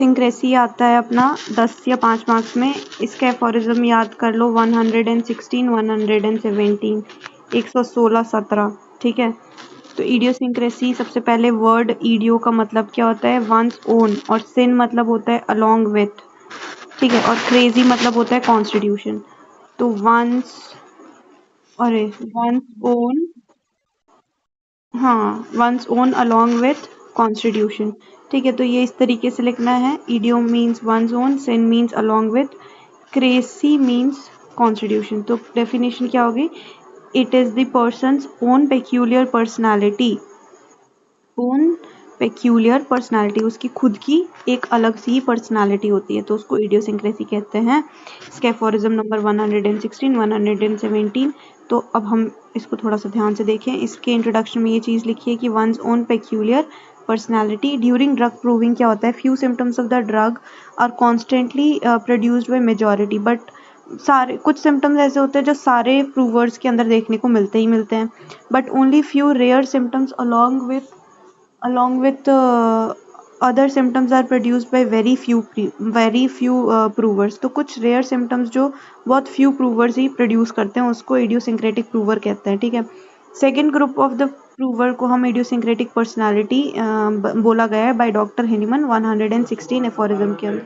सिंक्रेसी आता है अपना 10 या 5 मार्क्स में। इसका एफोरिज्म याद कर लो 116, 117, 116, 17। ठीक है, तो इडियोसिंक्रेसी सबसे पहले वर्ड इडियो का मतलब क्या होता है, वंस ओन, और सिन मतलब होता है अलोंग विथ। ठीक है, और क्रेजी मतलब होता है कॉन्स्टिट्यूशन। तो वंस ओन, हाँ, once own along with constitution. ठीक है, तो ये इस तरीके से लिखना है। Idio means once own, syn means along with, crasy means constitution. तो डेफिनेशन क्या होगी, it is the person's own peculiar personality, own peculiar personality, उसकी खुद की एक अलग सी पर्सनैलिटी होती है, तो उसको इडियोसिंक्रेसी कहते हैं। इसके एफोरिज्म नंबर 116, 117। तो अब हम इसको थोड़ा सा ध्यान से देखें। इसके इंट्रोडक्शन में ये चीज़ लिखी है कि once own peculiar personality during drug proving क्या होता है, few symptoms of the drug are constantly produced by majority, but सारे कुछ सिम्टम्स ऐसे होते हैं जो सारे प्रूवर्स के अंदर देखने को मिलते ही मिलते हैं, but only few rare symptoms along with other symptoms are produced by very few provers। तो कुछ रेयर सिम्टम्स जो बहुत फ्यू प्रूवर्स ही प्रोड्यूस करते हैं उसको इडियोसिंक्रेटिक प्रूवर कहते हैं। ठीक है, second group of the prover को हम इडियोसिंक्रेटिक पर्सनालिटी बोला गया है बाय डॉक्टर हिनीमन 116 एफोरिज्म के अंदर।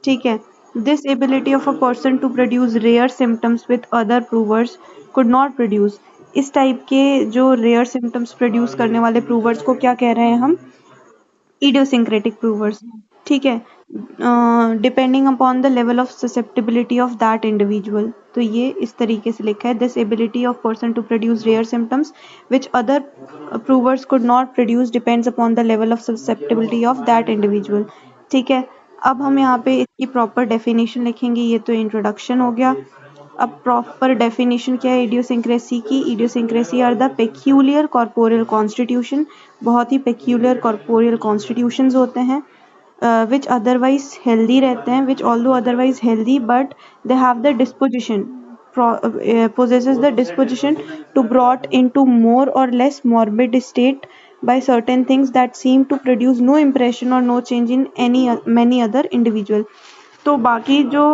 ठीक है, this ability of a person to produce rare symptoms with other provers could not produce. इस टाइप के जो रेयर सिम्टम्स प्रोड्यूस करने वाले प्रूवर्स को क्या कह रहे हैं हम, इडियोसिंक्रेटिक प्रूवर्स। ठीक है, depending upon the level of susceptibility of that individual. तो ये इस तरीके से लिखा है, this ability of person to produce rare symptoms which other provers could not produce depends upon the level of susceptibility of that individual. ठीक है, अब हम यहाँ पे इसकी प्रॉपर डेफिनेशन लिखेंगे। ये तो इंट्रोडक्शन हो गया। अब प्रॉपर डेफिनेशन क्या है इडियोसिंक्रेसी की, idiosyncrasy are the peculiar corporeal constitution, बहुत ही पेक्यूलियर कॉर्पोरियल कॉन्स्टिट्यूशंस होते हैं which otherwise healthy रहते हैं, which although otherwise healthy but they have the disposition, possesses the disposition to brought into more or less morbid state by certain things that seem to produce no impression or no change in many other individual। तो बाकी जो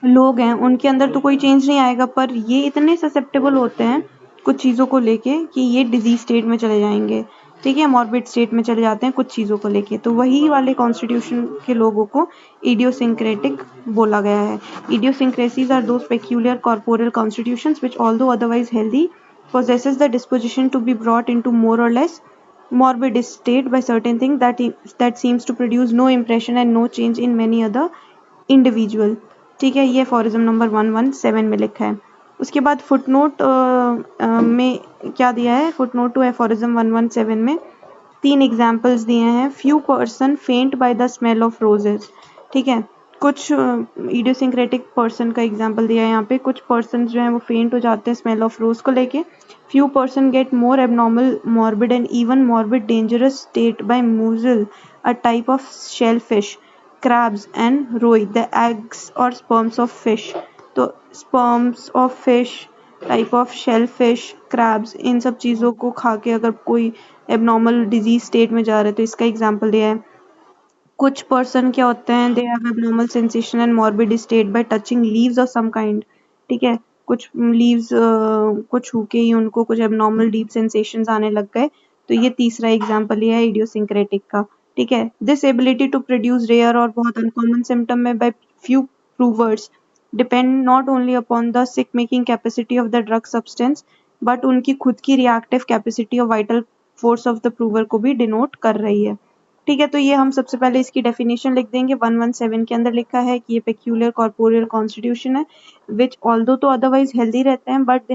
लोग हैं उनके अंदर तो कोई change नहीं आएगा, पर ये इतने ससेप्टेबल होते हैं कुछ चीज़ों को लेके कि ये डिजीज स्टेट में चले जाएंगे। ठीक है, मॉर्बिड स्टेट में चले जाते हैं कुछ चीज़ों को लेके, तो वही वाले कॉन्स्टिट्यूशन के लोगों को इडियोसिंक्रेटिक बोला गया है। Idiosyncrasies are those peculiar corporal constitutions which although otherwise healthy possesses the disposition to be brought into more or less morbid state by certain thing that seems to produce no impression and no change in many other individual। ठीक है, ये aphorism number 117 में लिखा है। उसके बाद footnote में क्या दिया है, फुटनोट टू एफोरिज्म 117 में 3 एग्जाम्पल्स दिए हैं। फ्यू पर्सन फेंट by the smell of roses. ठीक है, कुछ इडियोसिंक्रेटिक पर्सन का एग्जाम्पल दिया है यहाँ पे। कुछ पर्सन जो हैं वो फेंट हो जाते हैं स्मेल ऑफ रोज को लेके। Few person get more abnormal morbid and even morbid dangerous state by mussel, a type of shell fish, crabs and roi, the eggs or sperms of fish। तो sperms of fish, type of shellfish, crabs, इन सब चीज़ों को खा के अगर कोई abnormal disease state में जा रहे हैं तो इसका एग्जाम्पल दिया है। कुछ पर्सन क्या होते हैं, they have abnormal sensation and morbid state by touching leaves of some kind. ठीक है, कुछ लीव्स को छू के ही उनको कुछ एबनॉर्मल डीप सेंसेशंस आने लग गए, तो ये तीसरा एग्जाम्पल ये है इडियोसिंक्रेटिक का। ठीक है, this ability to produce rare और बहुत अनकॉमन सिम्टम में by few provers depend not only upon the sick making capacity of the drug substance, but उनकी खुद की रिएक्टिव कैपेसिटी और vital force of the prover को भी डिनोट कर रही है। ठीक है, तो ये हम सबसे पहले इसकी डेफिनेशन लिख देंगे। 117 के अंदर लिखा है कि ये पेक्यूलियर कॉर्पोरियल कॉन्स्टिट्यूशन है विच ऑल्दो तो अदरवाइज हेल्दी रहते हैं but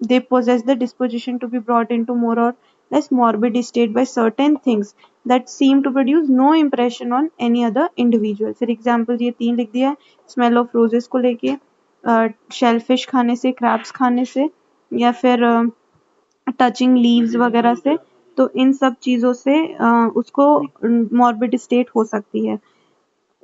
they possess the disposition to be brought into more or less morbid state by certain things that seem to produce no impression on any other individual। फिर example ये 3 लिख दिया है, smell of roses को लेके, shellfish खाने से, crabs खाने से, या फिर टचिंग लीव्स वगैरह से। तो इन सब चीज़ों से उसको मॉर्बिड स्टेट हो सकती है।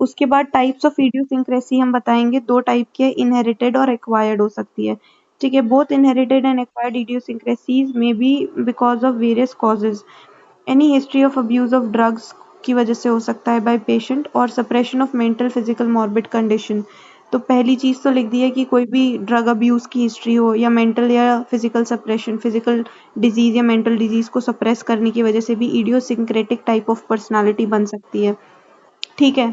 उसके बाद टाइप्स ऑफ इडियोसिंक्रेसी हम बताएंगे, 2 टाइप के, इनहेरिटेड और एक्वायर्ड हो सकती है। ठीक है, both inherited and acquired इडियोसिंक्रेसीज may be because of various causes. Any history of abuse of drugs की वजह से हो सकता है बाय पेशेंट, और suppression of mental physical morbid condition. तो पहली चीज तो लिख दी है कि कोई भी ड्रग अब्यूज की हिस्ट्री हो या मेंटल या फिजिकल सप्रेशन, फिजिकल डिजीज या मेंटल डिजीज को सप्रेस करने की वजह से भी इडियोसिंक्रेटिक टाइप ऑफ पर्सनालिटी बन सकती है। ठीक है,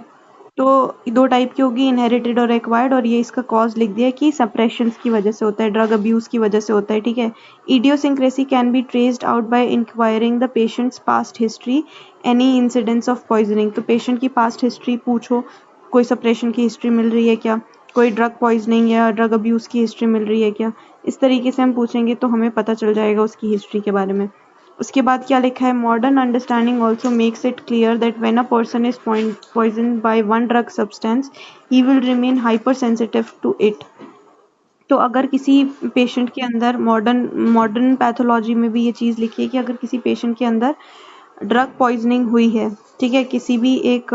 तो दो टाइप की होगी, इनहेरिटेड और एक्वायर्ड, और ये इसका कॉज लिख दिया है कि सप्रेशंस की वजह से होता है, ड्रग अब्यूज की वजह से होता है। ठीक है, idiosyncrasy can be traced out by enquiring the patients past history, any incidents of poisoning. तो पेशेंट की पास्ट हिस्ट्री पूछो, कोई सप्रेशन की हिस्ट्री मिल रही है क्या, कोई ड्रग पॉइजनिंग या ड्रग अब्यूज की हिस्ट्री मिल रही है क्या, इस तरीके से हम पूछेंगे तो हमें पता चल जाएगा उसकी हिस्ट्री के बारे में। उसके बाद क्या लिखा है, modern understanding also makes it clear that when a person is poison by one drug substance he will remain hyper sensitive to it. तो अगर किसी पेशेंट के अंदर, मॉडर्न मॉडर्न पैथोलॉजी में भी ये चीज़ लिखी है कि अगर किसी पेशेंट के अंदर ड्रग पॉइजनिंग हुई है, ठीक है, किसी भी एक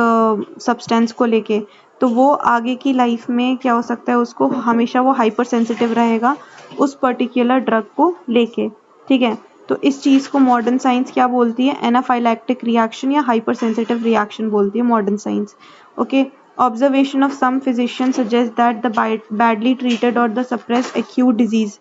सब्सटेंस को लेके, तो वो आगे की लाइफ में क्या हो सकता है, उसको हमेशा वो हाइपर सेंसिटिव रहेगा उस पर्टिकुलर ड्रग को लेके। ठीक है, तो इस चीज़ को मॉडर्न साइंस क्या बोलती है, एनाफाइलैक्टिक रिएक्शन या हाइपर सेंसिटिव रिएक्शन बोलती है modern science. Okay, observation of some physician suggest that the badly treated और the suppressed acute disease,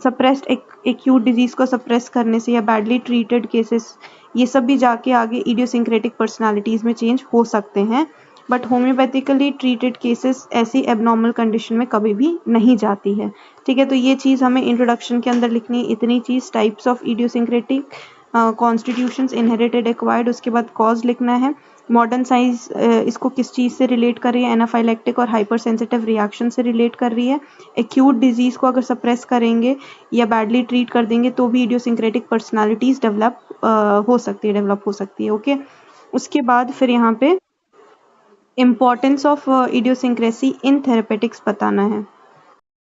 suppressed acute disease को सप्रेस करने से या बैडली ट्रीटेड केसेस, ये सब भी जाके आगे इडियोसिंक्रेटिक पर्सनालिटीज में चेंज हो सकते हैं, बट होम्योपैथिकली ट्रीटेड केसेस ऐसी एबनॉर्मल कंडीशन में कभी भी नहीं जाती है। ठीक है, तो ये चीज़ हमें इंट्रोडक्शन के अंदर लिखनी है, इतनी चीज़, types of idiosyncratic, constitutions, inherited, acquired, उसके बाद कॉज लिखना है। मॉडर्न साइंस इसको किस चीज़ से रिलेट कर रही है, एनाफाइलैक्टिक और हाइपर सेंसिटिव रिएक्शन से रिलेट कर रही है। एक्यूट डिजीज़ को अगर सप्रेस करेंगे या बैडली ट्रीट कर देंगे तो भी इडियोसिंक्रेटिक पर्सनालिटीज़ डेवलप हो सकती है। ओके, उसके बाद फिर यहाँ पे importance of idiosyncrasy in therapeutics बताना है।